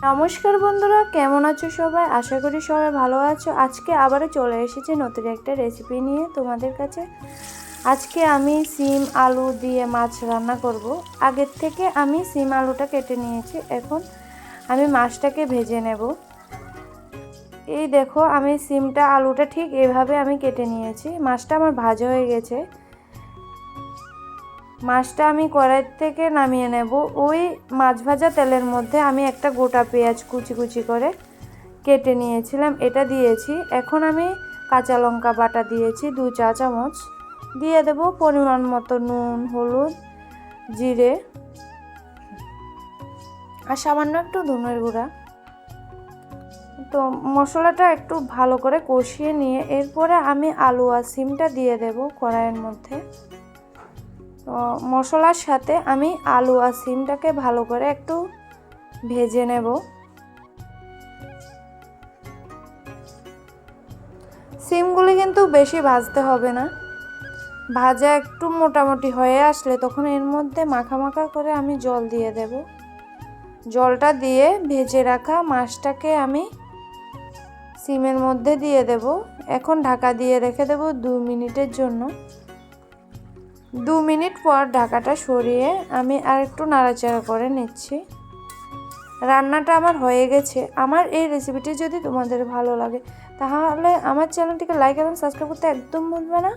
নমস্কার বন্ধুরা, কেমন আছো সবাই? আশা করি সবাই ভালো আছো। আজকে আবারও চলে এসেছি নতুন একটা রেসিপি নিয়ে তোমাদের কাছে। আজকে আমি সিম আলু দিয়ে মাছ রান্না করব। আগের থেকে আমি সিম আলুটা কেটে নিয়েছি, এখন আমি মাছটাকে ভেজে নেব। এই দেখো, আমি সিমটা আলুটা ঠিক এভাবে আমি কেটে নিয়েছি। মাছটা আমার ভাজা হয়ে গেছে। মাছটা আমি কড়াই থেকে নামিয়ে নেব। ওই মাছ ভাজা তেলের মধ্যে আমি একটা গোটা পেঁয়াজ কুচি কুচি করে কেটে নিয়েছিলাম, এটা দিয়েছি। এখন আমি কাঁচা লঙ্কা বাটা দিয়েছি 2 চা চামচ, দিয়ে দেব পরিমাণ মতো নুন, হলুদ, জিরে আর সামান্য একটু ধনের গুঁড়া। তো মশলাটা একটু ভালো করে কষিয়ে নিয়ে এরপরে আমি আলু আর সিমটা দিয়ে দেব কড়াইয়ের মধ্যে। তো মশলার সাথে আমি আলু আর সিমটাকে ভালো করে একটু ভেজে নেব। সিমগুলি কিন্তু বেশি ভাজতে হবে না, ভাজা একটু মোটামুটি হয়ে আসলে তখন এর মধ্যে মাখা মাখা করে আমি জল দিয়ে দেব। জলটা দিয়ে ভেজে রাখা মাছটাকে আমি সিমের মধ্যে দিয়ে দেব। এখন ঢাকা দিয়ে রেখে দেব 2 মিনিটের জন্য। 2 মিনিট পর ঢাকাটা সরিয়ে আমি আর একটু নাড়াচাড়া করে নিচ্ছি। রান্নাটা আমার হয়ে গেছে। আমার এই রেসিপিটি যদি তোমাদের ভালো লাগে তাহলে আমার চ্যানেলটিকে লাইক এবং সাবস্ক্রাইব করতে একদম ভুলবে না।